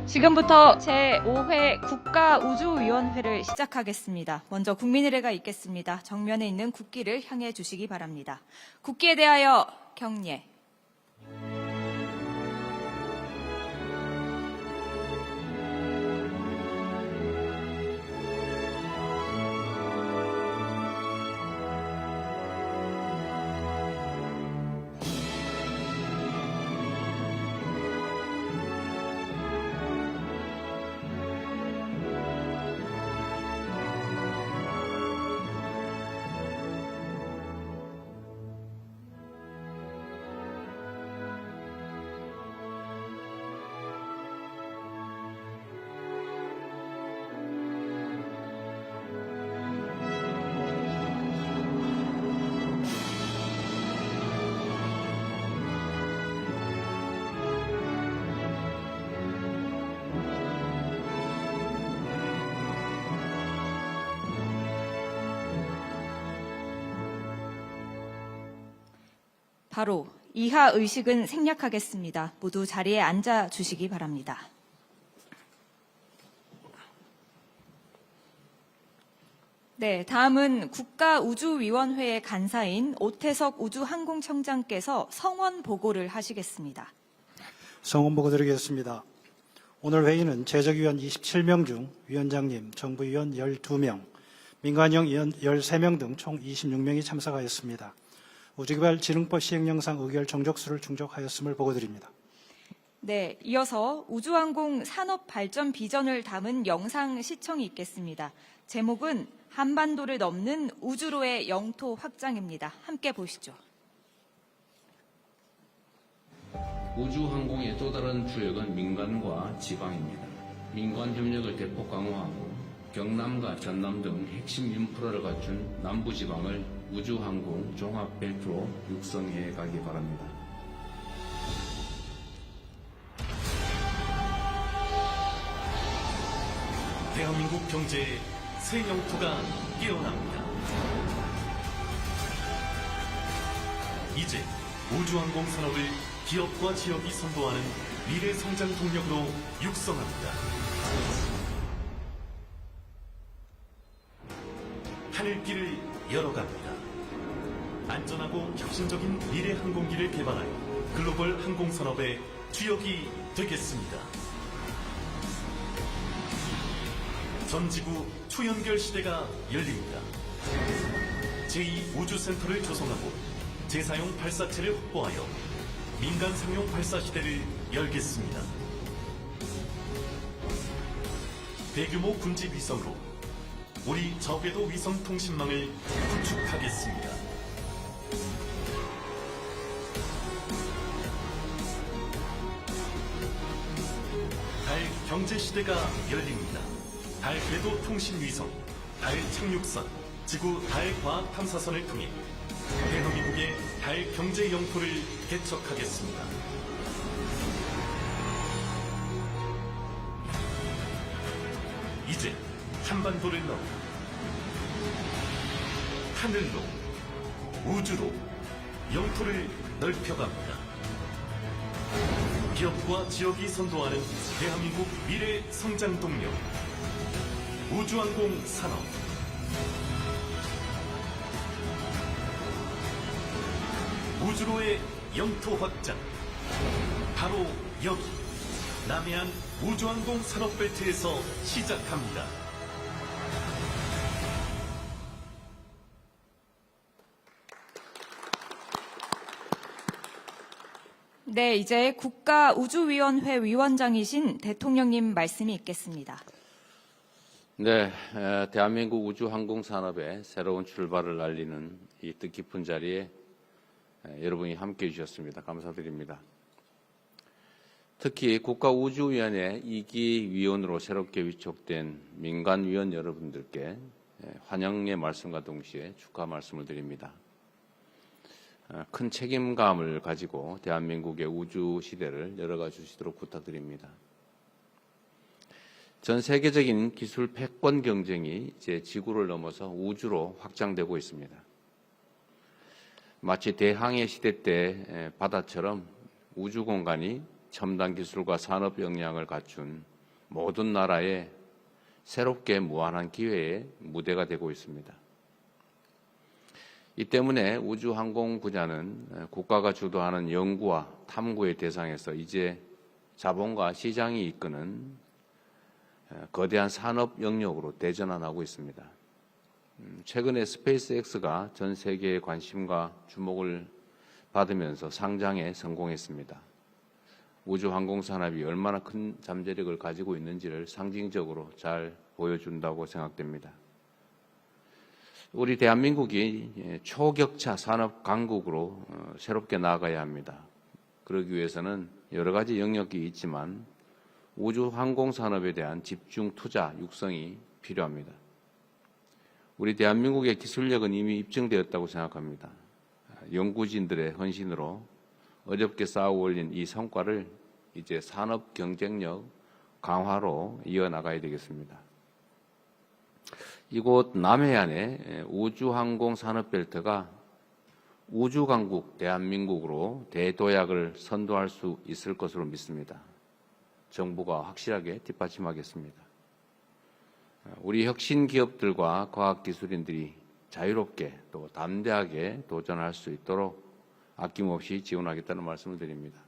지금부터 제5회 국가우주위원회를 시작하겠습니다. 먼저 국민의례가 있겠습니다. 정면에 있는 국기를 향해 주시기 바랍니다. 국기에 대하여 경례. 바로 이하 의식은 생략하겠습니다. 모두 자리에 앉아 주시기 바랍니다. 네, 다음은 국가우주위원회의 간사인 오태석 우주항공청장께서 성원 보고를 하시겠습니다. 성원 보고 드리겠습니다. 오늘 회의는 제적위원 27명 중 위원장님, 정부위원 12명, 민간위원 13명 등 총 26명이 참석하였습니다. 우주개발진흥법 시행령상 의결 정족수를 충족하였음을 보고드립니다. 네, 이어서 우주항공 산업 발전 비전을 담은 영상 시청이 있겠습니다. 제목은 한반도를 넘는 우주로의 영토 확장입니다. 함께 보시죠. 우주항공의 또 다른 주역은 민간과 지방입니다. 민간 협력을 대폭 강화하고 경남과 전남 등 핵심 인프라를 갖춘 남부지방을 우주항공 종합벨트로 육성해 가기 바랍니다. 대한민국 경제의 새 영토가 깨어납니다. 이제 우주항공 산업을 기업과 지역이 선도하는 미래 성장 동력으로 육성합니다. 하늘길을 열어갑니다. 안전하고 혁신적인 미래 항공기를 개발하여 글로벌 항공산업의 주역이 되겠습니다. 전지구 초연결 시대가 열립니다. 제2우주센터를 조성하고 재사용 발사체를 확보하여 민간 상용 발사 시대를 열겠습니다. 대규모 군집 위성으로 우리 저궤도 위성 통신망을 구축하겠습니다. 달 경제 시대가 열립니다. 달 궤도 통신 위성, 달 착륙선, 지구 달 과학 탐사선을 통해 대한민국의 달 경제 영토를 개척하겠습니다. 이제 한반도를 넘어 하늘로, 우주로 영토를 넓혀갑니다. 기업과 지역이 선도하는 대한민국 미래 성장 동력, 우주항공 산업. 우주로의 영토 확장, 바로 여기 남해안 우주항공 산업벨트에서 시작합니다. 네, 이제 국가우주위원회 위원장이신 대통령님 말씀이 있겠습니다. 네, 대한민국 우주항공산업의 새로운 출발을 알리는 이 뜻깊은 자리에 여러분이 함께해 주셨습니다. 감사드립니다. 특히 국가우주위원회 2기 위원으로 새롭게 위촉된 민간위원 여러분들께 환영의 말씀과 동시에 축하 말씀을 드립니다. 큰 책임감을 가지고 대한민국의 우주 시대를 열어가 주시도록 부탁드립니다. 전 세계적인 기술 패권 경쟁이 이제 지구를 넘어서 우주로 확장되고 있습니다. 마치 대항해 시대 때 바다처럼 우주 공간이 첨단 기술과 산업 역량을 갖춘 모든 나라에 새롭게 무한한 기회의 무대가 되고 있습니다. 이 때문에 우주항공 분야는 국가가 주도하는 연구와 탐구의 대상에서 이제 자본과 시장이 이끄는 거대한 산업 영역으로 대전환하고 있습니다. 최근에 스페이스X가 전 세계의 관심과 주목을 받으면서 상장에 성공했습니다. 우주항공 산업이 얼마나 큰 잠재력을 가지고 있는지를 상징적으로 잘 보여준다고 생각됩니다. 우리 대한민국이 초격차 산업 강국으로 새롭게 나아가야 합니다. 그러기 위해서는 여러 가지 영역이 있지만 우주항공 산업에 대한 집중 투자 육성이 필요합니다. 우리 대한민국의 기술력은 이미 입증되었다고 생각합니다. 연구진들의 헌신으로 어렵게 쌓아 올린 이 성과를 이제 산업 경쟁력 강화로 이어나가야 되겠습니다. 이곳 남해안의 우주항공 산업벨트가 우주강국 대한민국으로 대도약을 선도할 수 있을 것으로 믿습니다. 정부가 확실하게 뒷받침하겠습니다. 우리 혁신 기업들과 과학기술인들이 자유롭게 또 담대하게 도전할 수 있도록 아낌없이 지원하겠다는 말씀을 드립니다.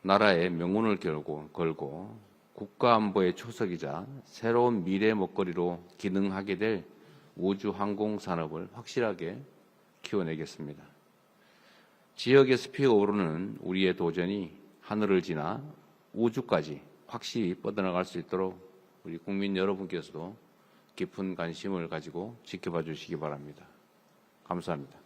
나라의 명운을 걸고 국가안보의 초석이자 새로운 미래 먹거리로 기능하게 될 우주항공 산업을 확실하게 키워내겠습니다. 지역에서 피어오르는 우리의 도전이 하늘을 지나 우주까지 확실히 뻗어나갈 수 있도록 우리 국민 여러분께서도 깊은 관심을 가지고 지켜봐 주시기 바랍니다. 감사합니다.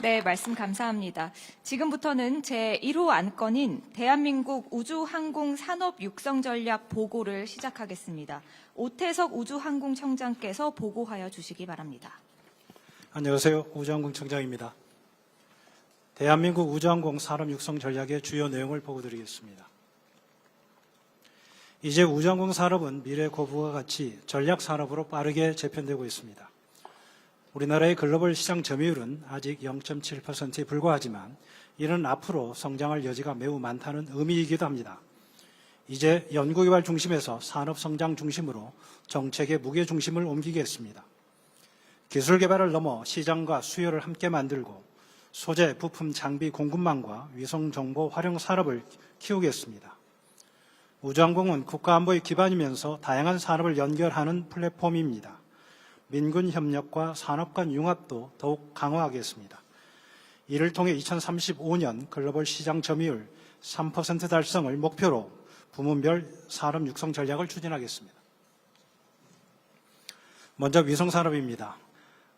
네, 말씀 감사합니다. 지금부터는 제1호 안건인 대한민국 우주항공 산업 육성 전략 보고를 시작하겠습니다. 오태석 우주항공청장께서 보고하여 주시기 바랍니다. 안녕하세요. 우주항공청장입니다. 대한민국 우주항공 산업 육성 전략의 주요 내용을 보고드리겠습니다. 이제 우주항공 산업은 미래 고부와 같이 전략 산업으로 빠르게 재편되고 있습니다. 우리나라의 글로벌 시장 점유율은 아직 0.7%에 불과하지만 이는 앞으로 성장할 여지가 매우 많다는 의미이기도 합니다. 이제 연구개발 중심에서 산업 성장 중심으로 정책의 무게 중심을 옮기겠습니다. 기술 개발을 넘어 시장과 수요를 함께 만들고 소재, 부품, 장비 공급망과 위성 정보 활용 산업을 키우겠습니다. 우주항공은 국가안보의 기반이면서 다양한 산업을 연결하는 플랫폼입니다. 민군 협력과 산업 간 융합도 더욱 강화하겠습니다. 이를 통해 2035년 글로벌 시장 점유율 3% 달성을 목표로 부문별 산업 육성 전략을 추진하겠습니다. 먼저 위성 산업입니다.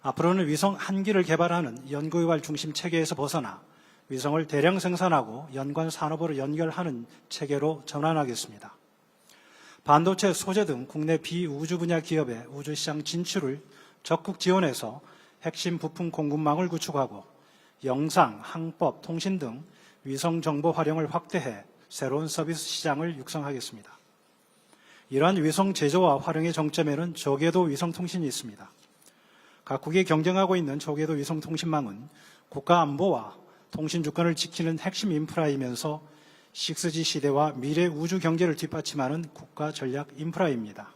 앞으로는 위성 한 기를 개발하는 연구개발 중심 체계에서 벗어나 위성을 대량 생산하고 연관 산업으로 연결하는 체계로 전환하겠습니다. 반도체, 소재 등 국내 비우주 분야 기업의 우주시장 진출을 적극 지원해서 핵심 부품 공급망을 구축하고 영상, 항법, 통신 등 위성 정보 활용을 확대해 새로운 서비스 시장을 육성하겠습니다. 이러한 위성 제조와 활용의 정점에는 저궤도 위성통신이 있습니다. 각국이 경쟁하고 있는 저궤도 위성통신망은 국가 안보와 통신 주권을 지키는 핵심 인프라이면서 6G 시대와 미래 우주 경제를 뒷받침하는 국가 전략 인프라입니다.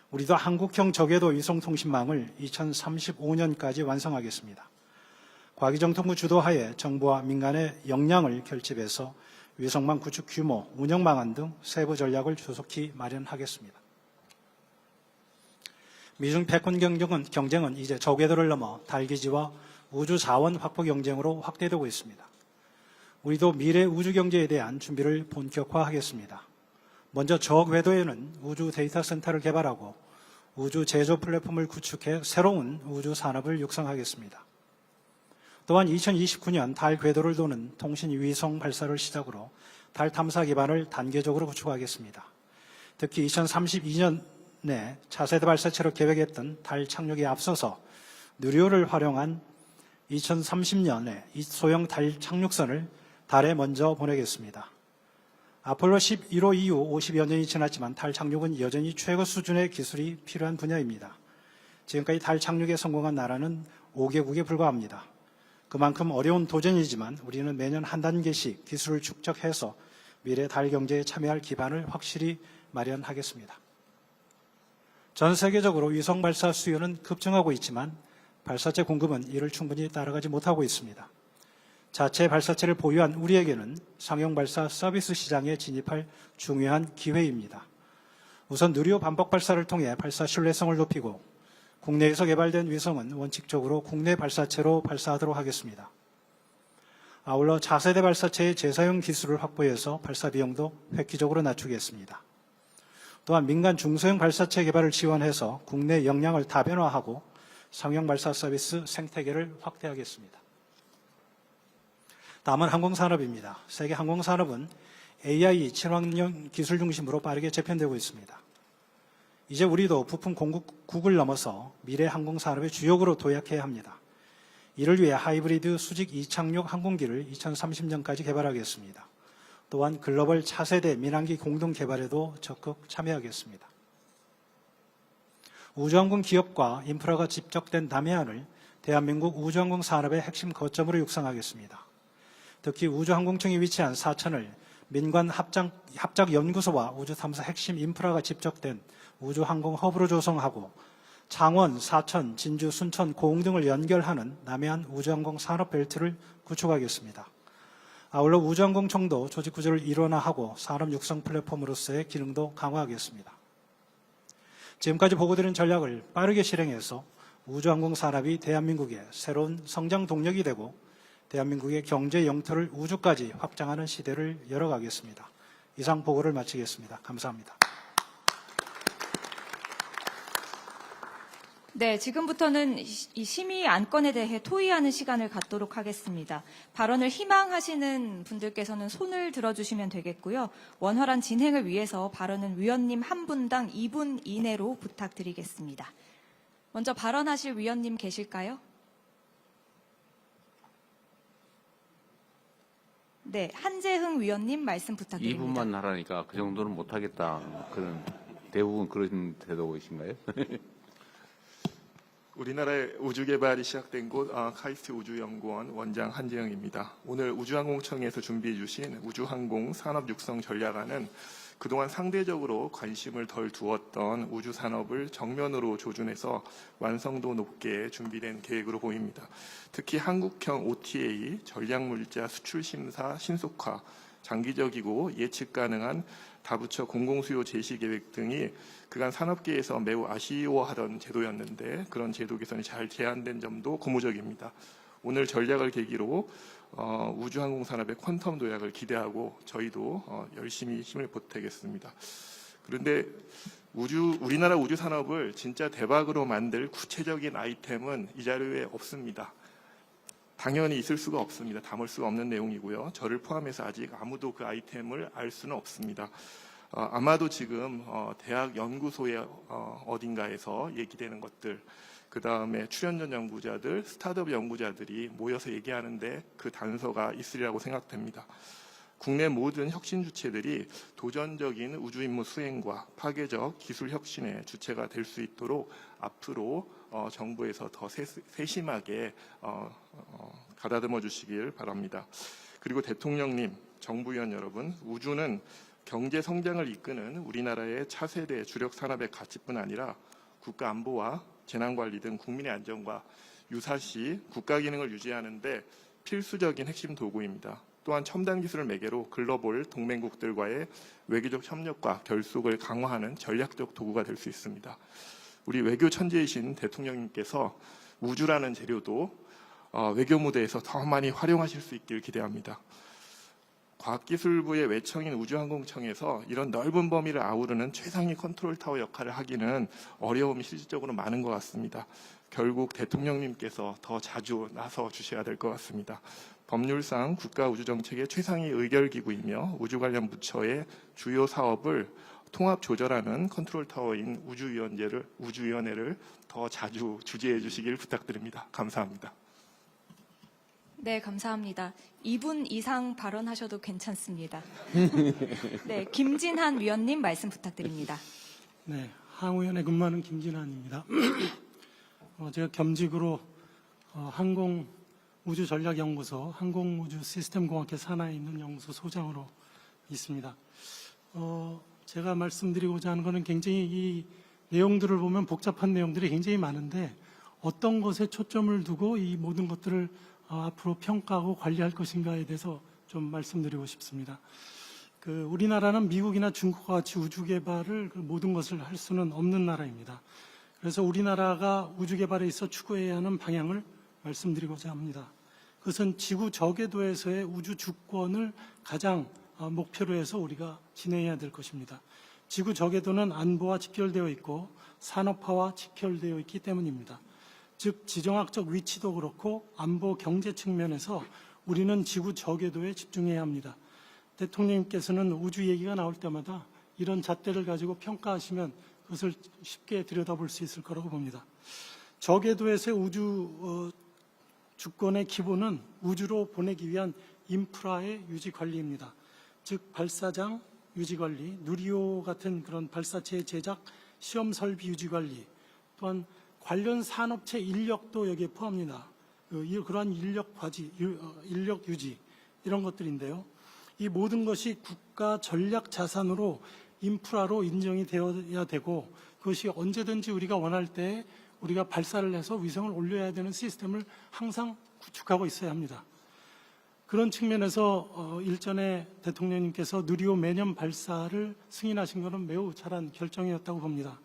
우리도 한국형 저궤도 위성통신망을 2035년까지 완성하겠습니다. 과기정통부 주도하에 정부와 민간의 역량을 결집해서 위성망 구축 규모, 운영 방안 등 세부 전략을 조속히 마련하겠습니다. 미중 패권 경쟁은 이제 저궤도를 넘어 달기지와 우주 자원 확보 경쟁으로 확대되고 있습니다. 우리도 미래 우주 경제에 대한 준비를 본격화하겠습니다. 먼저 저궤도에는 우주 데이터 센터를 개발하고 우주 제조 플랫폼을 구축해 새로운 우주 산업을 육성하겠습니다. 또한 2029년 달 궤도를 도는 통신 위성 발사를 시작으로 달 탐사 기반을 단계적으로 구축하겠습니다. 특히 2032년에 차세대 발사체로 계획했던 달 착륙에 앞서서 누리호를 활용한 2030년에 소형 달 착륙선을 달에 먼저 보내겠습니다. 아폴로 11호 이후 50여 년이 지났지만 달 착륙은 여전히 최고 수준의 기술이 필요한 분야입니다. 지금까지 달 착륙에 성공한 나라는 5개국에 불과합니다. 그만큼 어려운 도전이지만 우리는 매년 한 단계씩 기술을 축적해서 미래 달 경제에 참여할 기반을 확실히 마련하겠습니다. 전 세계적으로 위성 발사 수요는 급증하고 있지만 발사체 공급은 이를 충분히 따라가지 못하고 있습니다. 자체 발사체를 보유한 우리에게는 상용 발사 서비스 시장에 진입할 중요한 기회입니다. 우선 누리호 반복 발사를 통해 발사 신뢰성을 높이고 국내에서 개발된 위성은 원칙적으로 국내 발사체로 발사하도록 하겠습니다. 아울러 차세대 발사체의 재사용 기술을 확보해서 발사 비용도 획기적으로 낮추겠습니다. 또한 민간 중소형 발사체 개발을 지원해서 국내 역량을 다변화하고 상용 발사 서비스 생태계를 확대하겠습니다. 다음은 항공산업입니다. 세계 항공산업은 AI 친환경 기술 중심으로 빠르게 재편되고 있습니다. 이제 우리도 부품 공급국을 넘어서 미래 항공산업의 주역으로 도약해야 합니다. 이를 위해 하이브리드 수직 이착륙 항공기를 2030년까지 개발하겠습니다. 또한 글로벌 차세대 민항기 공동 개발에도 적극 참여하겠습니다. 우주항공 기업과 인프라가 집적된 남해안을 대한민국 우주항공 산업의 핵심 거점으로 육성하겠습니다. 특히 우주항공청이 위치한 사천을 민관 합작연구소와 우주탐사 핵심 인프라가 집적된 우주항공 허브로 조성하고 창원, 사천, 진주, 순천, 고흥 등을 연결하는 남해안 우주항공 산업벨트를 구축하겠습니다. 아울러 우주항공청도 조직구조를 일원화하고 산업 육성 플랫폼으로서의 기능도 강화하겠습니다. 지금까지 보고드린 전략을 빠르게 실행해서 우주항공 산업이 대한민국의 새로운 성장 동력이 되고 대한민국의 경제 영토를 우주까지 확장하는 시대를 열어가겠습니다. 이상 보고를 마치겠습니다. 감사합니다. 네, 지금부터는 이 심의 안건에 대해 토의하는 시간을 갖도록 하겠습니다. 발언을 희망하시는 분들께서는 손을 들어주시면 되겠고요. 원활한 진행을 위해서 발언은 위원님 한 분당 2분 이내로 부탁드리겠습니다. 먼저 발언하실 위원님 계실까요? 네, 한재흥 위원님 말씀 부탁드립니다. 2분만 하라니까 그 정도는 못하겠다. 그런 대부분 그런 태도이신가요? 우리나라의 우주개발이 시작된 곳 카이스트 우주연구원 원장 한재영입니다. 오늘 우주항공청에서 준비해 주신 우주항공 산업육성 전략안은 그동안 상대적으로 관심을 덜 두었던 우주산업을 정면으로 조준해서 완성도 높게 준비된 계획으로 보입니다. 특히 한국형 OTA, 전략물자 수출심사 신속화, 장기적이고 예측 가능한 다부처 공공수요 제시 계획 등이 그간 산업계에서 매우 아쉬워하던 제도였는데 그런 제도 개선이 잘 제안된 점도 고무적입니다. 오늘 전략을 계기로 우주항공 산업의 퀀텀 도약을 기대하고 저희도 열심히 힘을 보태겠습니다. 그런데 우리나라 우주 산업을 진짜 대박으로 만들 구체적인 아이템은 이 자료에 없습니다. 당연히 있을 수가 없습니다. 담을 수가 없는 내용이고요. 저를 포함해서 아직 아무도 그 아이템을 알 수는 없습니다. 아마도 지금 대학 연구소의 어딘가에서 얘기되는 것들, 그 다음에 출연전 연구자들, 스타트업 연구자들이 모여서 얘기하는데 그 단서가 있으리라고 생각됩니다. 국내 모든 혁신 주체들이 도전적인 우주 임무 수행과 파괴적 기술 혁신의 주체가 될 수 있도록 앞으로 정부에서 더 세심하게 가다듬어 주시길 바랍니다. 그리고 대통령님, 정부위원 여러분, 우주는 경제 성장을 이끄는 우리나라의 차세대 주력 산업의 가치뿐 아니라 국가 안보와 재난관리 등 국민의 안전과 유사시 국가 기능을 유지하는 데 필수적인 핵심 도구입니다. 또한 첨단 기술을 매개로 글로벌 동맹국들과의 외교적 협력과 결속을 강화하는 전략적 도구가 될 수 있습니다. 우리 외교 천재이신 대통령님께서 우주라는 재료도 외교 무대에서 더 많이 활용하실 수 있길 기대합니다. 과학기술부의 외청인 우주항공청에서 이런 넓은 범위를 아우르는 최상위 컨트롤 타워 역할을 하기는 어려움이 실질적으로 많은 것 같습니다. 결국 대통령님께서 더 자주 나서 주셔야 될 것 같습니다. 법률상 국가우주정책의 최상위 의결기구이며 우주 관련 부처의 주요 사업을 통합 조절하는 컨트롤 타워인 우주위원회를 더 자주 주재해 주시길 부탁드립니다. 감사합니다. 네, 감사합니다. 2분 이상 발언하셔도 괜찮습니다. 네, 김진한 위원님 말씀 부탁드립니다. 네, 항우연에 근무하는 김진환입니다. 제가 겸직으로 항공 우주전략연구소 항공우주시스템공학회 산하에 있는 연구소 소장으로 있습니다. 제가 말씀드리고자 하는 것은 굉장히 이 내용들을 보면 복잡한 내용들이 굉장히 많은데 어떤 것에 초점을 두고 이 모든 것들을 앞으로 평가하고 관리할 것인가에 대해서 좀 말씀드리고 싶습니다. 우리나라는 미국이나 중국과 같이 우주 개발을 모든 것을 할 수는 없는 나라입니다. 그래서 우리나라가 우주 개발에 있어 추구해야 하는 방향을 말씀드리고자 합니다. 그것은 지구 저궤도에서의 우주 주권을 가장 목표로 해서 우리가 진행해야 될 것입니다. 지구 저궤도는 안보와 직결되어 있고 산업화와 직결되어 있기 때문입니다. 즉 지정학적 위치도 그렇고 안보 경제 측면에서 우리는 지구 저궤도에 집중해야 합니다. 대통령님께서는 우주 얘기가 나올 때마다 이런 잣대를 가지고 평가하시면 그것을 쉽게 들여다볼 수 있을 거라고 봅니다. 저궤도에서의 우주 주권의 기본은 우주로 보내기 위한 인프라의 유지 관리입니다. 즉 발사장 유지 관리, 누리호 같은 그런 발사체 제작, 시험 설비 유지 관리, 또한 관련 산업체 인력도 여기에 포함합니다. 그러한 인력 과지, 인력 유지 이런 것들인데요. 이 모든 것이 국가 전략 자산으로 인프라로 인정이 되어야 되고 그것이 언제든지 우리가 원할 때 우리가 발사를 해서 위성을 올려야 되는 시스템을 항상 구축하고 있어야 합니다. 그런 측면에서 일전에 대통령님께서 누리호 매년 발사를 승인하신 것은 매우 잘한 결정이었다고 봅니다.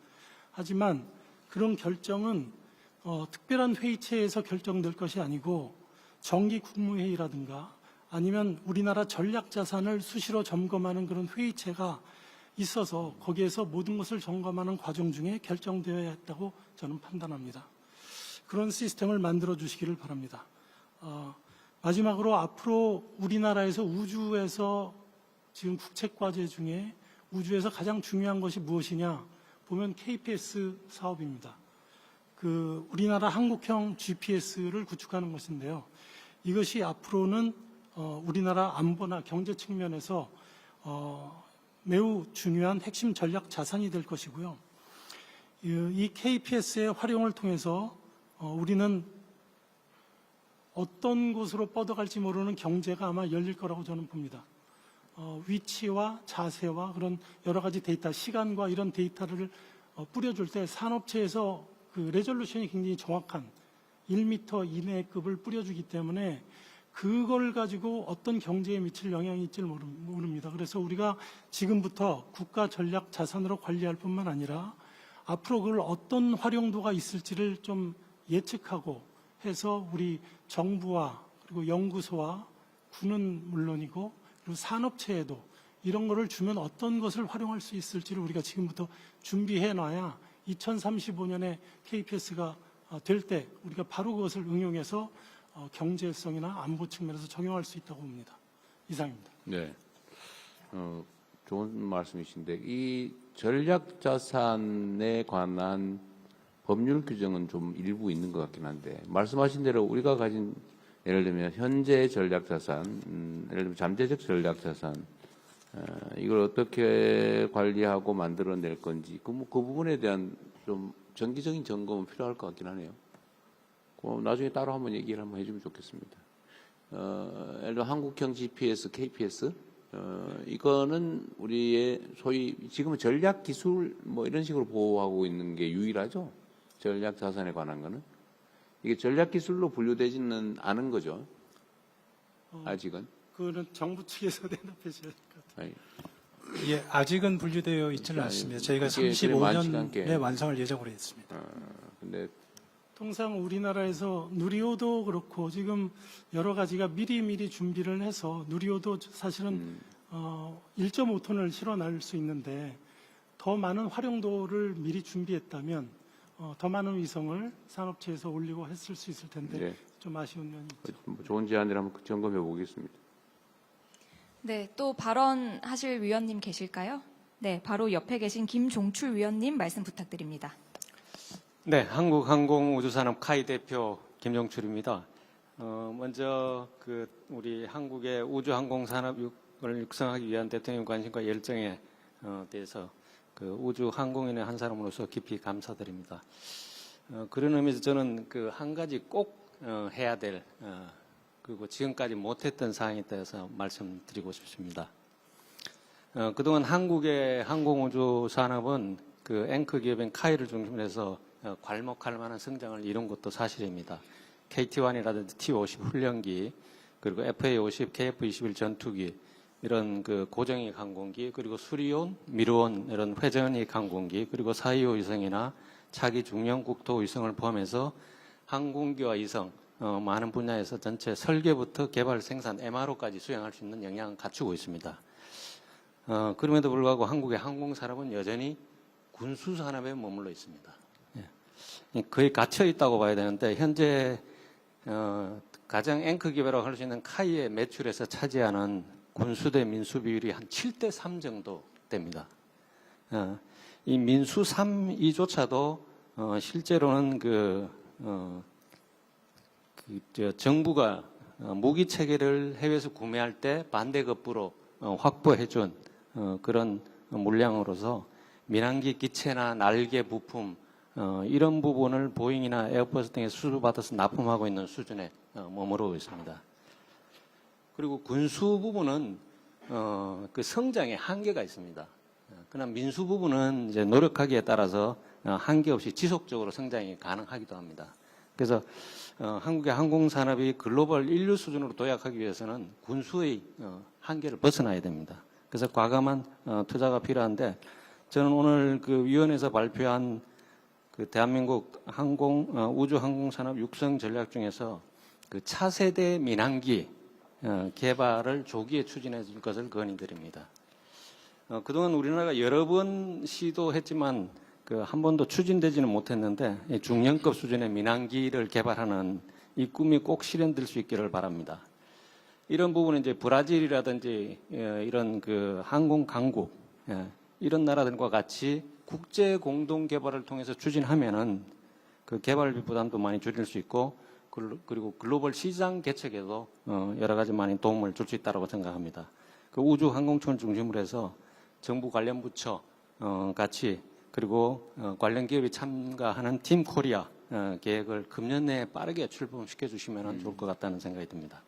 하지만 그런 결정은 특별한 회의체에서 결정될 것이 아니고 정기 국무회의라든가 아니면 우리나라 전략자산을 수시로 점검하는 그런 회의체가 있어서 거기에서 모든 것을 점검하는 과정 중에 결정되어야 했다고 저는 판단합니다. 그런 시스템을 만들어 주시기를 바랍니다. 마지막으로 앞으로 우리나라에서 우주에서 지금 국책과제 중에 우주에서 가장 중요한 것이 무엇이냐 보면 KPS 사업입니다. 우리나라 한국형 GPS를 구축하는 것인데요. 이것이 앞으로는 우리나라 안보나 경제 측면에서 매우 중요한 핵심 전략 자산이 될 것이고요. 이 KPS의 활용을 통해서 우리는 어떤 곳으로 뻗어갈지 모르는 경제가 아마 열릴 거라고 저는 봅니다. 위치와 자세와 그런 여러 가지 데이터, 시간과 이런 데이터를 뿌려줄 때 산업체에서 레졸루션이 굉장히 정확한 1m 이내의 급을 뿌려주기 때문에 그걸 가지고 어떤 경제에 미칠 영향이 있지를 모릅니다. 그래서 우리가 지금부터 국가 전략 자산으로 관리할 뿐만 아니라 앞으로 그걸 어떤 활용도가 있을지를 좀 예측하고 해서 우리 정부와 그리고 연구소와 군은 물론이고 그리고 산업체에도 이런 거를 주면 어떤 것을 활용할 수 있을지를 우리가 지금부터 준비해 놔야 2035년에 KPS가 될 때 우리가 바로 그것을 응용해서 경제성이나 안보 측면에서 적용할 수 있다고 봅니다. 이상입니다. 네. 좋은 말씀이신데 이 전략 자산에 관한 법률 규정은 좀 일부 있는 것 같긴 한데 말씀하신 대로 우리가 가진 예를 들면 현재 전략 자산, 예를 들면 잠재적 전략 자산 이걸 어떻게 관리하고 만들어낼 건지 그 부분에 대한 좀 정기적인 점검은 필요할 것 같긴 하네요. 나중에 따로 한번 얘기를 한번 해주면 좋겠습니다. 예를 들어 한국형 GPS, KPS 이거는 우리의 소위 지금은 전략 기술 뭐 이런 식으로 보호하고 있는 게 유일하죠. 전략 자산에 관한 거는 이게 전략 기술로 분류되지는 않은 거죠. 아직은. 그거는 정부 측에서 대답해 주셔야 될 것 같아요. 예, 아직은 분류되어 있지는 않습니다. 저희가 35년에 완성을 예정으로 했습니다. 근데 통상 우리나라에서 누리호도 그렇고 지금 여러 가지가 미리미리 준비를 해서 누리호도 사실은 1.5톤을 실어날 수 있는데 더 많은 활용도를 미리 준비했다면 더 많은 위성을 산업체에서 올리고 했을 수 있을 텐데 네. 좀 아쉬운 면이 있죠. 좋은 제안을 한번 점검해 보겠습니다. 네, 또 발언하실 위원님 계실까요? 네, 바로 옆에 계신 김종출 위원님 말씀 부탁드립니다. 네, 한국항공우주산업 카이 대표 김종출입니다. 먼저 우리 한국의 우주항공산업을 육성하기 위한 대통령 관심과 열정에 대해서 우주항공인의 한 사람으로서 깊이 감사드립니다. 그런 의미에서 저는 한 가지 꼭 해야 될 그리고 지금까지 못했던 사항에 대해서 말씀드리고 싶습니다. 그동안 한국의 항공우주 산업은 그 앵커 기업인 카이를 중심으로 해서 괄목할 만한 성장을 이룬 것도 사실입니다. KT-1이라든지 T-50 훈련기, 그리고 FA-50, KF-21 전투기, 이런 그 고정익 항공기, 그리고 수리온, 미루온 이런 회전익 항공기, 그리고 425 위성이나 차기 중형 국토 위성을 포함해서 항공기와 위성, 많은 분야에서 전체 설계부터 개발, 생산, MRO까지 수행할 수 있는 역량을 갖추고 있습니다. 그럼에도 불구하고 한국의 항공산업은 여전히 군수산업에 머물러 있습니다. 예. 거의 갇혀 있다고 봐야 되는데 현재 가장 앵커 기업이라고 할 수 있는 카이의 매출에서 차지하는 군수 대 민수 비율이 한 7대 3 정도 됩니다. 이 민수 3위조차도 실제로는 정부가 무기 체계를 해외에서 구매할 때 반대급부로 확보해준 그런 물량으로서 민항기 기체나 날개 부품 이런 부분을 보잉이나 에어버스 등에 수주받아서 납품하고 있는 수준에 머무르고 있습니다. 그리고 군수 부분은 그 성장에 한계가 있습니다. 그러나 민수 부분은 이제 노력하기에 따라서 한계 없이 지속적으로 성장이 가능하기도 합니다. 그래서 한국의 항공산업이 글로벌 인류 수준으로 도약하기 위해서는 군수의 한계를 벗어나야 됩니다. 그래서 과감한 투자가 필요한데 저는 오늘 그 위원회에서 발표한 그 대한민국 우주 항공산업 육성 전략 중에서 그 차세대 민항기 개발을 조기에 추진해 줄 것을 건의드립니다. 그동안 우리나라가 여러 번 시도했지만 한 번도 추진되지는 못했는데 중형급 수준의 민항기를 개발하는 이 꿈이 꼭 실현될 수 있기를 바랍니다. 이런 부분은 이제 브라질이라든지 이런 그 항공 강국 이런 나라들과 같이 국제 공동 개발을 통해서 추진하면은 그 개발비 부담도 많이 줄일 수 있고 그리고 글로벌 시장 개척에도 여러 가지 많이 도움을 줄 수 있다고 생각합니다. 그 우주 항공청을 중심으로 해서 정부 관련 부처 같이 그리고 관련 기업이 참가하는 팀 코리아 계획을 금년 내에 빠르게 출범시켜 주시면 좋을 것 같다는 생각이 듭니다.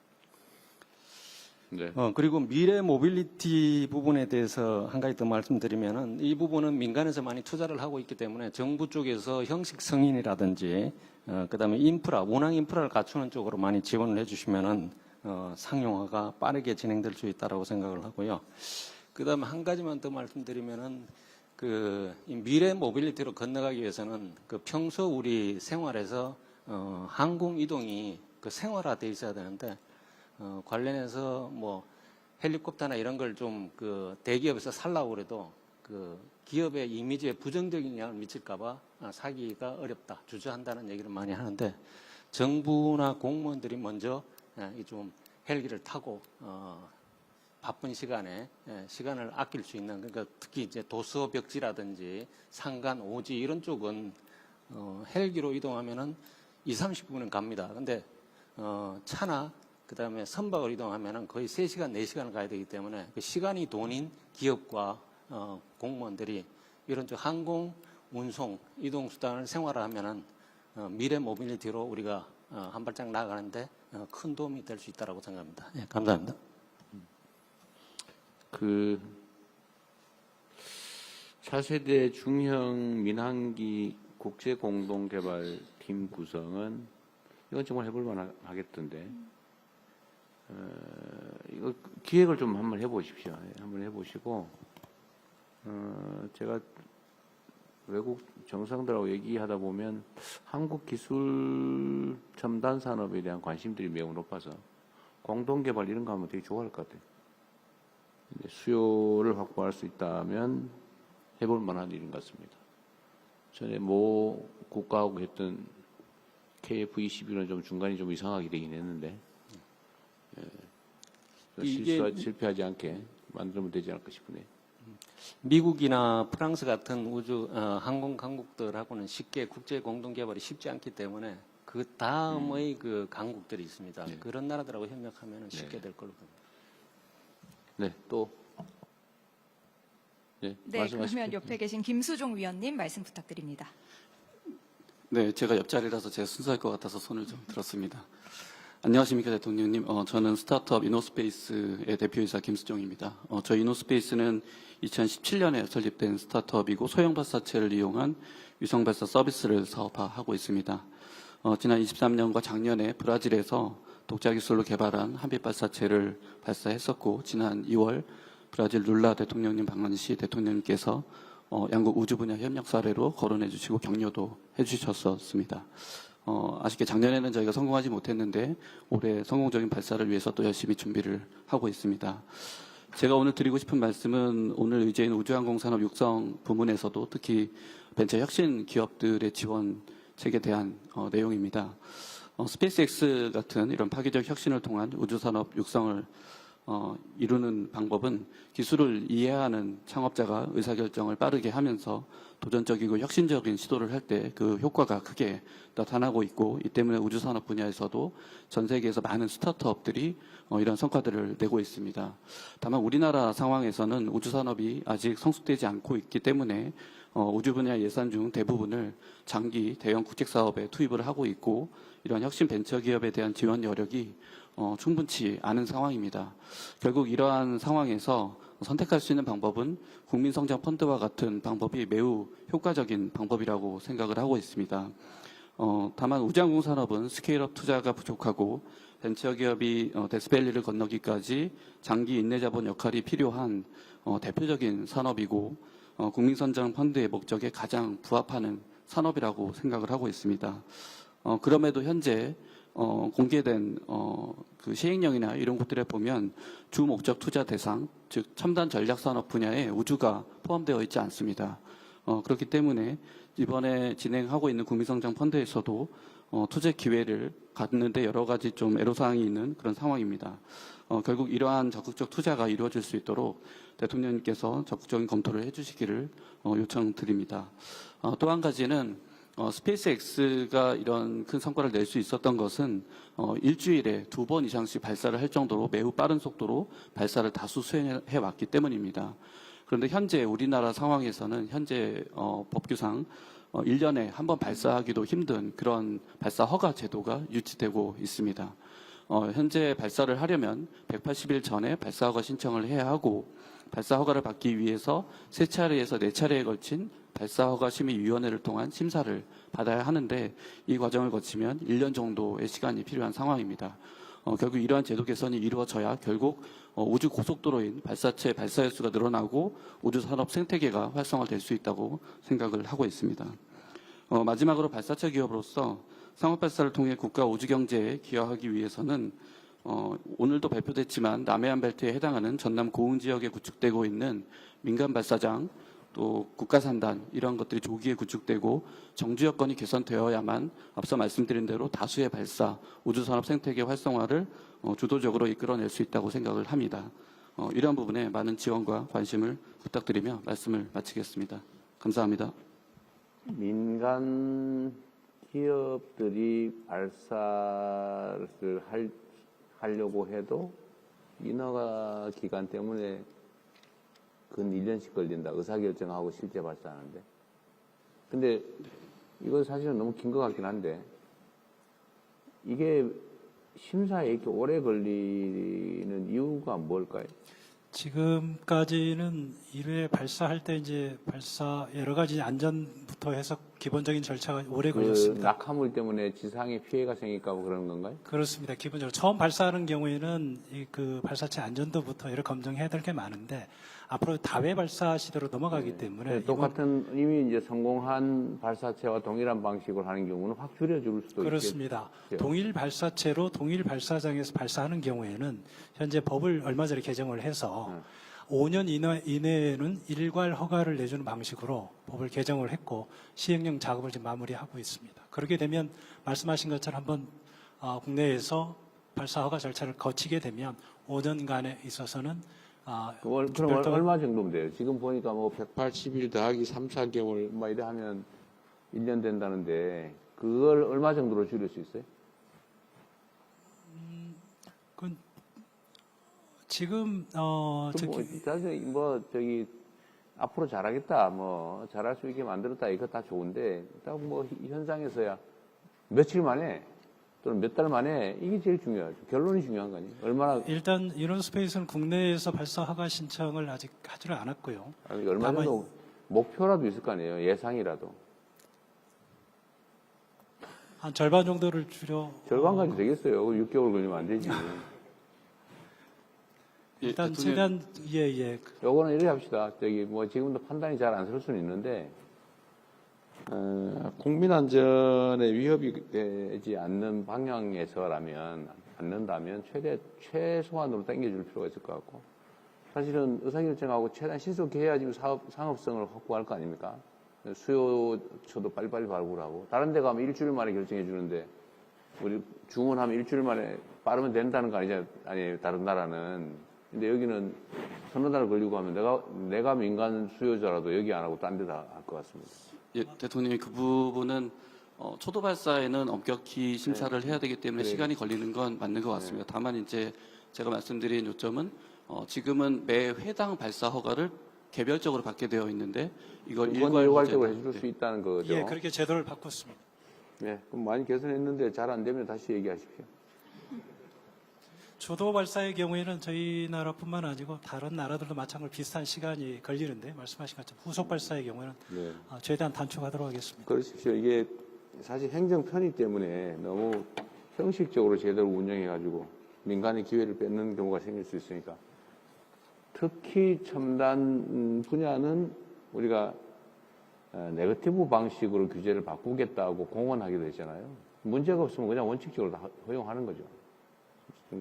네. 그리고 미래 모빌리티 부분에 대해서 한 가지 더 말씀드리면은 이 부분은 민간에서 많이 투자를 하고 있기 때문에 정부 쪽에서 형식 승인이라든지 그다음에 인프라, 운항 인프라를 갖추는 쪽으로 많이 지원을 해주시면은 상용화가 빠르게 진행될 수 있다라고 생각을 하고요. 그다음에 한 가지만 더 말씀드리면은 이 미래 모빌리티로 건너가기 위해서는 그 평소 우리 생활에서 항공 이동이 그 생활화돼 있어야 되는데 관련해서 뭐 헬리콥터나 이런 걸 좀 그 대기업에서 살라고 그래도 그 기업의 이미지에 부정적인 영향을 미칠까봐 사기가 어렵다, 주저한다는 얘기를 많이 하는데 정부나 공무원들이 먼저 좀 헬기를 타고 바쁜 시간에 시간을 아낄 수 있는 그러니까 특히 이제 도서 벽지라든지 산간, 오지 이런 쪽은 헬기로 이동하면은 2-30분은 갑니다. 근데 차나 그다음에 선박을 이동하면은 거의 3시간, 4시간을 가야 되기 때문에 그 시간이 돈인 기업과 공무원들이 이런 항공, 운송, 이동 수단을 생활화하면은 미래 모빌리티로 우리가 한 발짝 나아가는데 큰 도움이 될 수 있다고 생각합니다. 예, 감사합니다. 그 차세대 중형 민항기 국제 공동 개발 팀 구성은 이건 정말 해볼 만하겠던데. 이거 기획을 좀 한번 해보십시오. 한번 해보시고, 제가 외국 정상들하고 얘기하다 보면 한국 기술 첨단 산업에 대한 관심들이 매우 높아서 공동 개발 이런 거 하면 되게 좋아할 것 같아요. 수요를 확보할 수 있다면 해볼 만한 일인 것 같습니다. 전에 모 국가하고 했던 KF-21은 좀 중간이 좀 이상하게 되긴 했는데, 실패하지 않게 만들면 되지 않을까 싶으네요. 미국이나 프랑스 같은 우주 항공 강국들하고는 쉽게 국제 공동 개발이 쉽지 않기 때문에 그 다음의 그 강국들이 있습니다. 네. 그런 나라들하고 협력하면 쉽게 될 걸로 봅니다. 네, 또. 네, 네, 말씀하십시오. 그러면 옆에 계신 김수종 위원님 말씀 부탁드립니다. 네, 제가 옆자리라서 제 순서일 것 같아서 손을 좀 들었습니다. 안녕하십니까 대통령님. 저는 스타트업 이노스페이스의 대표이사 김수종입니다. 저희 이노스페이스는 2017년에 설립된 스타트업이고 소형 발사체를 이용한 위성 발사 서비스를 사업화하고 있습니다. 지난 23년과 작년에 브라질에서 독자 기술로 개발한 한빛 발사체를 발사했었고, 지난 2월 브라질 룰라 대통령님 방문 시 대통령님께서 양국 우주 분야 협력 사례로 거론해 주시고 격려도 해 주셨었습니다. 아쉽게 작년에는 저희가 성공하지 못했는데 올해 성공적인 발사를 위해서 또 열심히 준비를 하고 있습니다. 제가 오늘 드리고 싶은 말씀은 오늘 의제인 우주항공산업 육성 부문에서도 특히 벤처 혁신 기업들의 지원책에 대한 내용입니다. 스페이스X 같은 이런 파괴적 혁신을 통한 우주산업 육성을 이루는 방법은 기술을 이해하는 창업자가 의사결정을 빠르게 하면서 도전적이고 혁신적인 시도를 할 때 그 효과가 크게 나타나고 있고, 이 때문에 우주산업 분야에서도 전 세계에서 많은 스타트업들이 이런 성과들을 내고 있습니다. 다만 우리나라 상황에서는 우주산업이 아직 성숙되지 않고 있기 때문에 우주 분야 예산 중 대부분을 장기 대형 국책사업에 투입을 하고 있고, 이런 혁신 벤처기업에 대한 지원 여력이 충분치 않은 상황입니다. 결국 이러한 상황에서 선택할 수 있는 방법은 국민성장펀드와 같은 방법이 매우 효과적인 방법이라고 생각을 하고 있습니다. 다만 우주항공 산업은 스케일업 투자가 부족하고 벤처기업이 데스밸리를 건너기까지 장기 인내자본 역할이 필요한 대표적인 산업이고, 국민성장펀드의 목적에 가장 부합하는 산업이라고 생각을 하고 있습니다. 그럼에도 현재 공개된 그 시행령이나 이런 것들에 보면 주 목적 투자 대상, 즉 첨단 전략 산업 분야에 우주가 포함되어 있지 않습니다. 그렇기 때문에 이번에 진행하고 있는 국민성장 펀드에서도 투자 기회를 갖는데 여러 가지 좀 애로사항이 있는 그런 상황입니다. 결국 이러한 적극적 투자가 이루어질 수 있도록 대통령님께서 적극적인 검토를 해주시기를 요청드립니다. 또 한 가지는 스페이스X가 이런 큰 성과를 낼 수 있었던 것은 일주일에 2번 이상씩 발사를 할 정도로 매우 빠른 속도로 발사를 다수 수행해 왔기 때문입니다. 그런데 현재 우리나라 상황에서는 현재 법규상 1년에 한 번 발사하기도 힘든 그런 발사 허가 제도가 유지되고 있습니다. 현재 발사를 하려면 180일 전에 발사 허가 신청을 해야 하고, 발사 허가를 받기 위해서 3차례에서 4차례에 걸친 발사 허가 심의위원회를 통한 심사를 받아야 하는데, 이 과정을 거치면 1년 정도의 시간이 필요한 상황입니다. 결국 이러한 제도 개선이 이루어져야 결국 우주 고속도로인 발사체 발사 횟수가 늘어나고 우주 산업 생태계가 활성화될 수 있다고 생각을 하고 있습니다. 마지막으로 발사체 기업으로서 상업 발사를 통해 국가 우주 경제에 기여하기 위해서는 오늘도 발표됐지만 남해안 벨트에 해당하는 전남 고흥 지역에 구축되고 있는 민간 발사장, 또 국가산단, 이런 것들이 조기에 구축되고 정주 여건이 개선되어야만 앞서 말씀드린 대로 다수의 발사, 우주산업 생태계 활성화를 주도적으로 이끌어낼 수 있다고 생각을 합니다. 이러한 부분에 많은 지원과 관심을 부탁드리며 말씀을 마치겠습니다. 감사합니다. 민간 기업들이 발사를 하려고 해도 인허가 기간 때문에 근 1년씩 걸린다. 의사결정하고 실제 발사하는데. 근데 이건 사실은 너무 긴 것 같긴 한데, 이게 심사에 이렇게 오래 걸리는 이유가 뭘까요? 지금까지는 1회 발사할 때 이제 발사 여러 가지 안전부터 해서 기본적인 절차가 오래 걸렸습니다. 낙하물 때문에 지상에 피해가 생길까 봐 그러는 건가요? 그렇습니다. 기본적으로 처음 발사하는 경우에는 그 발사체 안전도부터 여러 검증해야 될 게 많은데, 앞으로 다회 발사 시대로 넘어가기 때문에 똑같은 이미 이제 성공한 발사체와 동일한 방식으로 하는 경우는 확 줄여줄 수도 그렇습니다. 있겠죠. 동일 발사체로 동일 발사장에서 발사하는 경우에는 현재 법을 얼마 전에 개정을 해서 5년 이내에는 일괄 허가를 내주는 방식으로 법을 개정을 했고 시행령 작업을 지금 마무리하고 있습니다. 그렇게 되면 말씀하신 것처럼 한번 국내에서 발사 허가 절차를 거치게 되면 5년간에 있어서는 그럼 얼마 정도면 돼요? 지금 보니까 뭐 180일 더하기 3, 4개월 막 이래 하면 1년 된다는데, 그걸 얼마 정도로 줄일 수 있어요? 그건 지금 저기 앞으로 잘하겠다, 뭐 잘할 수 있게 만들었다, 이거 다 좋은데 딱 뭐 현장에서야 며칠 만에 또는 몇 달 만에 이게 제일 중요하죠. 결론이 중요한 거 아니에요? 얼마나 일단 이노스페이스는 국내에서 발사 허가 신청을 아직 하지를 않았고요. 아니, 얼마 다만- 정도 목표라도 있을 거 아니에요? 예상이라도. 한 절반 정도를 줄여 절반까지 되겠어요. 6개월 걸리면 안 되지. 일단 대통령- 최대한 예. 요거는 이렇게 합시다. 저기 뭐 지금도 판단이 잘 안 설 수는 있는데 국민 안전에 위협이 되지 않는 방향에서라면 않는다면 최소한으로 당겨줄 필요가 있을 것 같고 사실은 의사결정하고 최대한 신속히 해야지 상업성을 확보할 거 아닙니까? 수요처도 빨리빨리 발굴하고 다른 데 가면 일주일 만에 결정해 주는데 우리 주문하면 일주일 만에 빠르면 된다는 거 아니에요? 다른 나라는. 근데 여기는 서너 달 걸리고 하면 내가 민간 수요자라도 여기 안 하고 딴 데다 할 것 같습니다. 예, 대통령이 그 부분은 초도 발사에는 엄격히 심사를 해야 되기 때문에 그래요. 시간이 걸리는 건 맞는 것 같습니다. 다만 이제 제가 말씀드린 요점은 지금은 매 회당 발사 허가를 개별적으로 받게 되어 있는데 이걸 일괄적으로 일괄 해줄 수 있다는 거죠. 예, 그렇게 제도를 바꿨습니다. 네, 그럼 많이 개선했는데 잘 안 되면 다시 얘기하십시오. 주도 발사의 경우에는 저희 나라뿐만 아니고 다른 나라들도 마찬가지로 비슷한 시간이 걸리는데 말씀하신 것처럼 후속 발사의 경우에는 네. 최대한 단축하도록 하겠습니다. 그러십시오. 이게 사실 행정 편의 때문에 너무 형식적으로 제대로 운영해가지고 민간의 기회를 뺏는 경우가 생길 수 있으니까 특히 첨단 분야는 우리가 네거티브 방식으로 규제를 바꾸겠다고 공언하기도 했잖아요. 문제가 없으면 그냥 원칙적으로 다 허용하는 거죠.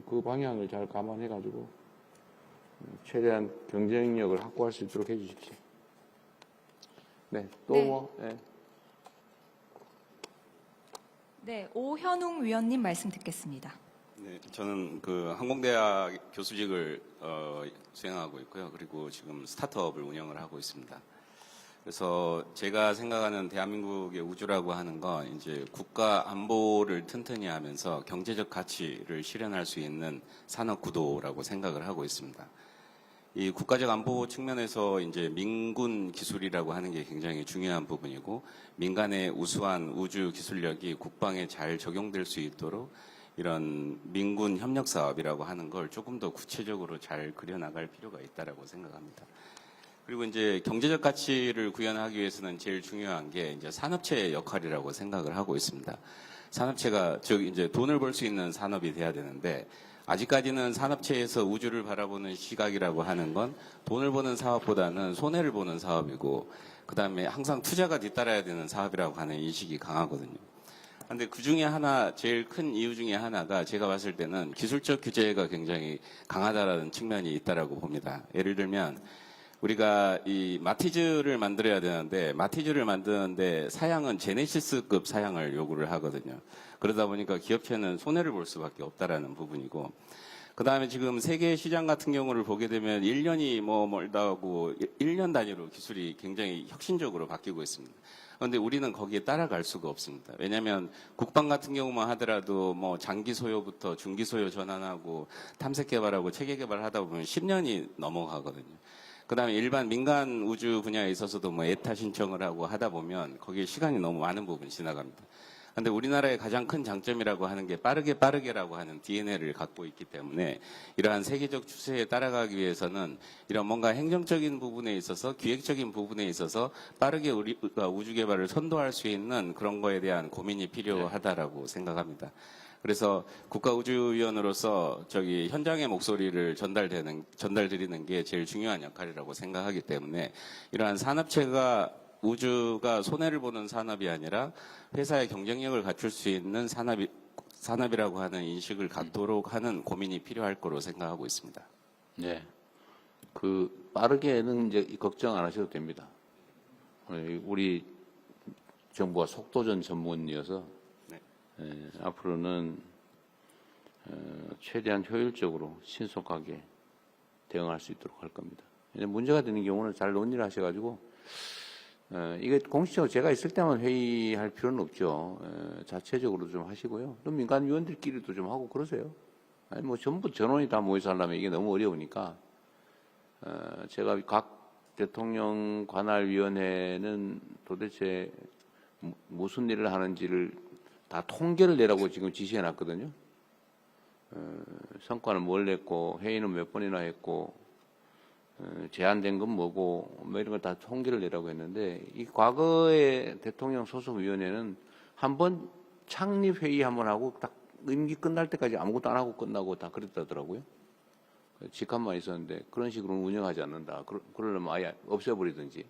그 방향을 잘 감안해가지고 최대한 경쟁력을 확보할 수 있도록 해주십시오. 네, 또 네. 뭐, 네. 네, 오현웅 위원님 말씀 듣겠습니다. 네, 저는 그 항공대학 교수직을 수행하고 있고요. 그리고 지금 스타트업을 운영을 하고 있습니다. 그래서 제가 생각하는 대한민국의 우주라고 하는 건 이제 국가 안보를 튼튼히 하면서 경제적 가치를 실현할 수 있는 산업 구도라고 생각을 하고 있습니다. 이 국가적 안보 측면에서 이제 민군 기술이라고 하는 게 굉장히 중요한 부분이고 민간의 우수한 우주 기술력이 국방에 잘 적용될 수 있도록 이런 민군 협력 사업이라고 하는 걸 조금 더 구체적으로 잘 그려나갈 필요가 있다라고 생각합니다. 그리고 이제 경제적 가치를 구현하기 위해서는 제일 중요한 게 이제 산업체의 역할이라고 생각을 하고 있습니다. 산업체가 즉 이제 돈을 벌 수 있는 산업이 돼야 되는데 아직까지는 산업체에서 우주를 바라보는 시각이라고 하는 건 돈을 버는 사업보다는 손해를 보는 사업이고 그다음에 항상 투자가 뒤따라야 되는 사업이라고 하는 인식이 강하거든요. 그런데 그 중에 하나 제일 큰 이유 중에 하나가 제가 봤을 때는 기술적 규제가 굉장히 강하다라는 측면이 있다라고 봅니다. 예를 들면 우리가 이 마티즈를 만들어야 되는데 마티즈를 만드는데 사양은 제네시스급 사양을 요구를 하거든요. 그러다 보니까 기업체는 손해를 볼 수밖에 없다라는 부분이고 그다음에 지금 세계 시장 같은 경우를 보게 되면 1년이 멀다 하고 1년 단위로 기술이 굉장히 혁신적으로 바뀌고 있습니다. 그런데 우리는 거기에 따라갈 수가 없습니다. 왜냐하면 국방 같은 경우만 하더라도 뭐 장기 소요부터 중기 소요 전환하고 탐색 개발하고 체계 개발하다 보면 10년이 넘어가거든요. 그다음에 일반 민간 우주 분야에 있어서도 뭐 에타 신청을 하고 하다 보면 거기에 시간이 너무 많은 부분이 지나갑니다. 그런데 우리나라의 가장 큰 장점이라고 하는 게 빠르게라고 하는 DNA를 갖고 있기 때문에 이러한 세계적 추세에 따라가기 위해서는 이런 뭔가 행정적인 부분에 있어서 기획적인 부분에 있어서 빠르게 우리가 우주 개발을 선도할 수 있는 그런 거에 대한 고민이 필요하다라고 생각합니다. 그래서 국가우주위원으로서 현장의 목소리를 전달드리는 게 제일 중요한 역할이라고 생각하기 때문에 이러한 산업체가 우주가 손해를 보는 산업이 아니라 회사의 경쟁력을 갖출 수 있는 산업이라고 하는 인식을 갖도록 하는 고민이 필요할 거로 생각하고 있습니다. 네. 빠르게는 이제 걱정 안 하셔도 됩니다. 우리 정부가 속도전 전문이어서 앞으로는 최대한 효율적으로 신속하게 대응할 수 있도록 할 겁니다. 문제가 되는 경우는 잘 논의를 하셔가지고 이게 공식적으로 제가 있을 때만 회의할 필요는 없죠. 자체적으로 좀 하시고요. 또 민간 위원들끼리도 좀 하고 그러세요. 아니 뭐 전부 전원이 다 모여서 하려면 이게 너무 어려우니까 제가 각 대통령 관할 위원회는 도대체 무슨 일을 하는지를 다 통계를 내라고 지금 지시해 놨거든요. 성과는 뭘 냈고 회의는 몇 번이나 했고 제한된 건 뭐고 뭐 이런 걸 다 통계를 내라고 했는데 이 과거의 대통령 소속위원회는 한번 창립 회의 한번 하고 딱 임기 끝날 때까지 아무것도 안 하고 끝나고 다 그랬다더라고요. 직함만 있었는데 그런 식으로는 운영하지 않는다. 그러려면 아예 없애버리든지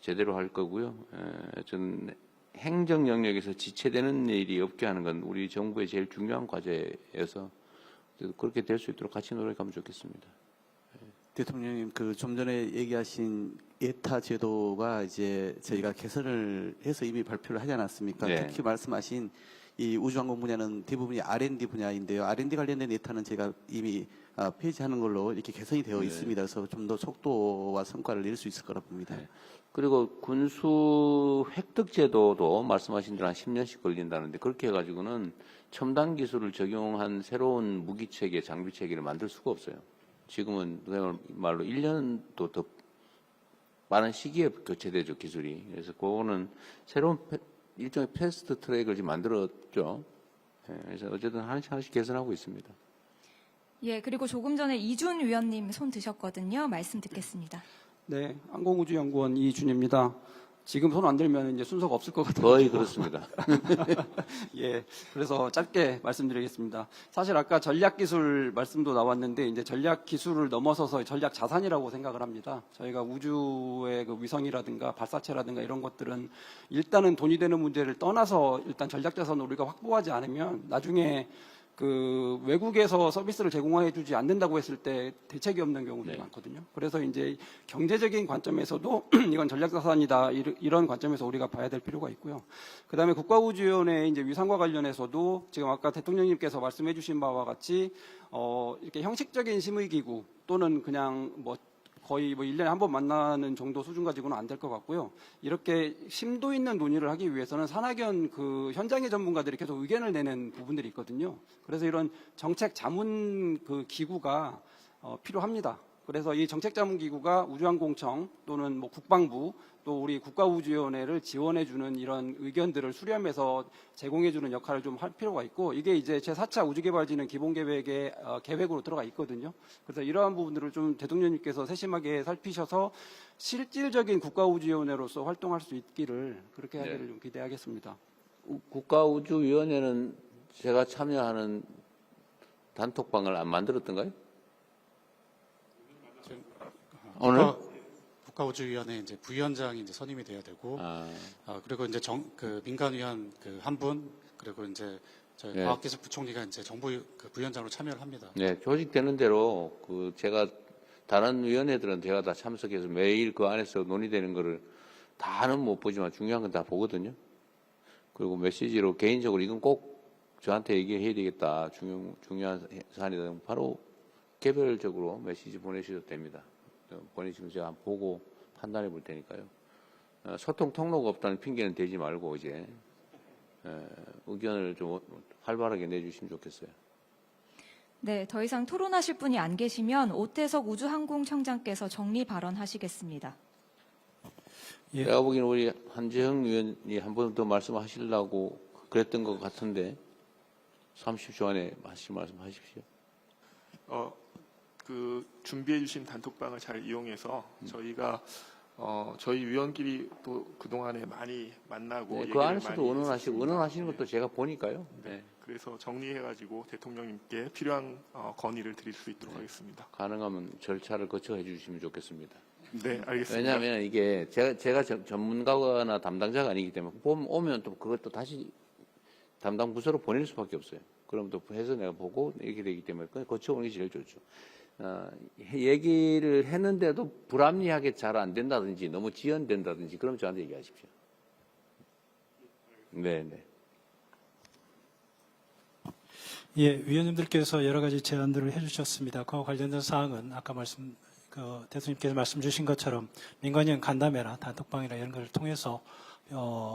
제대로 할 거고요. 저는 행정 영역에서 지체되는 일이 없게 하는 건 우리 정부의 제일 중요한 과제여서 그렇게 될 수 있도록 같이 노력하면 좋겠습니다. 대통령님, 그 좀 전에 얘기하신 예타 제도가 이제 저희가 개선을 해서 이미 발표를 하지 않았습니까? 네. 특히 말씀하신 이 우주항공 분야는 대부분이 R&D 분야인데요. R&D 관련된 예타는 제가 이미 폐지하는 걸로 이렇게 개선이 되어 네. 있습니다. 그래서 좀 더 속도와 성과를 낼 수 있을 거라 봅니다. 네. 그리고 군수 획득 제도도 말씀하신 대로 한 10년씩 걸린다는데 그렇게 해가지고는 첨단 기술을 적용한 새로운 무기 체계, 장비 체계를 만들 수가 없어요. 지금은 그야말로 1년도 더 빠른 시기에 교체되죠, 기술이. 그래서 그거는 새로운 일종의 패스트 트랙을 지금 만들었죠. 그래서 어쨌든 하나씩 개선하고 있습니다. 예, 그리고 조금 전에 이준 위원님 손 드셨거든요. 말씀 듣겠습니다. 네, 항공우주연구원 이준입니다. 지금 손 안 들면 이제 순서가 없을 것 같아요. 거의 그렇습니다. 예, 그래서 짧게 말씀드리겠습니다. 사실 아까 전략기술 말씀도 나왔는데 이제 전략기술을 넘어서서 전략자산이라고 생각을 합니다. 저희가 우주의 그 위성이라든가 발사체라든가 이런 것들은 일단은 돈이 되는 문제를 떠나서 일단 전략자산을 우리가 확보하지 않으면 나중에 그 외국에서 서비스를 제공해 주지 않는다고 했을 때 대책이 없는 경우들이 많거든요. 그래서 이제 경제적인 관점에서도 이건 전략자산이다 이런 관점에서 우리가 봐야 될 필요가 있고요. 그다음에 국가우주위원회 이제 위상과 관련해서도 지금 아까 대통령님께서 말씀해 주신 바와 같이 이렇게 형식적인 심의기구 또는 그냥 뭐 거의 뭐 1년에 한 번 만나는 정도 수준 가지고는 안 될 것 같고요. 이렇게 심도 있는 논의를 하기 위해서는 산학연 그 현장의 전문가들이 계속 의견을 내는 부분들이 있거든요. 그래서 이런 정책 자문 그 기구가 필요합니다. 그래서 이 정책 자문 기구가 우주항공청 또는 뭐 국방부 또 우리 국가우주위원회를 지원해주는 이런 의견들을 수렴해서 제공해주는 역할을 좀 할 필요가 있고 이게 이제 제4차 우주개발진흥 기본계획의 계획으로 들어가 있거든요. 그래서 이러한 부분들을 좀 대통령님께서 세심하게 살피셔서 실질적인 국가우주위원회로서 활동할 수 있기를 그렇게 하기를 좀 기대하겠습니다. 국가우주위원회는 제가 참여하는 단톡방을 안 만들었던가요? 오늘? 국가우주위원회 이제 부위원장이 이제 선임이 돼야 되고, 그리고 이제 그 민간위원 그 한 분, 그리고 이제 저희 과학기술부총리가 이제 정부 그 부위원장으로 참여를 합니다. 네, 조직되는 대로 그 제가 다른 위원회들은 제가 다 참석해서 매일 그 안에서 논의되는 거를 다는 못 보지만 중요한 건 다 보거든요. 그리고 메시지로 개인적으로 이건 꼭 저한테 얘기해야 되겠다. 중요한 사안이다. 바로 개별적으로 메시지 보내셔도 됩니다. 보내시면 제가 한번 보고 판단해 볼 테니까요. 소통 통로가 없다는 핑계는 대지 말고 이제 의견을 좀 활발하게 내주시면 좋겠어요. 네, 더 이상 토론하실 분이 안 계시면 오태석 우주항공청장께서 정리 발언하시겠습니다. 예. 제가 보기에는 우리 한재형 의원이 한 번 더 말씀하시려고 그랬던 것 같은데 30초 안에 말씀하십시오. 그 준비해 주신 단톡방을 잘 이용해서 저희가 저희 위원끼리 또 그동안에 많이 만나고 그 안에서도 의논하시는 것도 제가 보니까요. 네. 그래서 정리해가지고 대통령님께 필요한 건의를 드릴 수 있도록 하겠습니다. 가능하면 절차를 거쳐 해주시면 좋겠습니다. 네, 알겠습니다. 왜냐하면 이게 제가 전문가나 담당자가 아니기 때문에 오면 또 그것도 다시 담당 부서로 보낼 수밖에 없어요. 그럼 또 해서 내가 보고 이렇게 되기 때문에 거쳐오는 게 제일 좋죠. 얘기를 했는데도 불합리하게 잘 안 된다든지 너무 지연된다든지 그럼 저한테 얘기하십시오. 네. 예, 위원님들께서 여러 가지 제안들을 해주셨습니다. 그와 관련된 사항은 아까 대통령님께서 말씀 주신 것처럼 민간인 간담회나 단톡방이나 이런 것을 통해서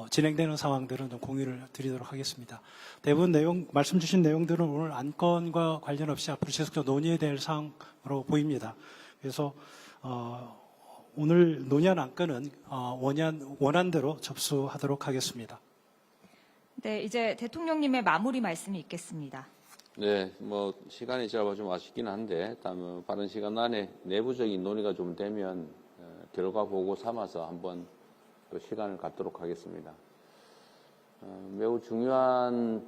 진행되는 상황들은 좀 공유를 드리도록 하겠습니다. 대부분 말씀 주신 내용들은 오늘 안건과 관련 없이 앞으로 지속적으로 논의해야 될 사항으로 보입니다. 그래서 오늘 논의한 안건은 원안대로 접수하도록 하겠습니다. 네, 이제 대통령님의 마무리 말씀이 있겠습니다. 네, 뭐 시간이 짧아 좀 아쉽긴 한데 다음 빠른 시간 안에 내부적인 논의가 좀 되면 결과 보고 삼아서 한번 또 시간을 갖도록 하겠습니다. 매우 중요한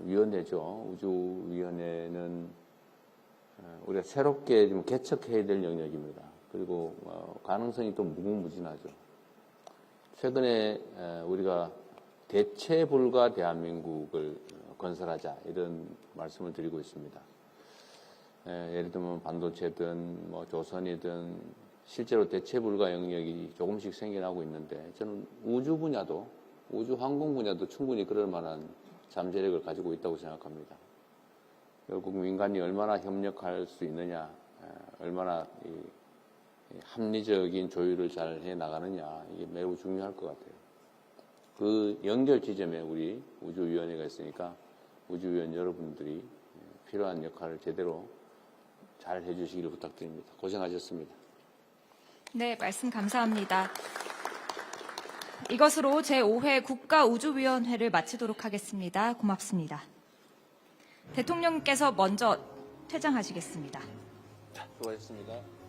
위원회죠. 우주위원회는 우리가 새롭게 좀 개척해야 될 영역입니다. 그리고 가능성이 또 무궁무진하죠. 최근에 우리가 대체 불가 대한민국을 건설하자 이런 말씀을 드리고 있습니다. 예를 들면 반도체든 뭐 조선이든 실제로 대체 불가 영역이 조금씩 생겨나고 있는데 저는 우주 분야도 우주 항공 분야도 충분히 그럴 만한 잠재력을 가지고 있다고 생각합니다. 결국 민간이 얼마나 협력할 수 있느냐, 얼마나 이 합리적인 조율을 잘 해나가느냐 이게 매우 중요할 것 같아요. 그 연결 지점에 우리 우주위원회가 있으니까 우주위원 여러분들이 필요한 역할을 제대로 잘 해주시기를 부탁드립니다. 고생하셨습니다. 네, 말씀 감사합니다. 이것으로 제5회 국가우주위원회를 마치도록 하겠습니다. 고맙습니다. 대통령께서 먼저 퇴장하시겠습니다. 수고하셨습니다.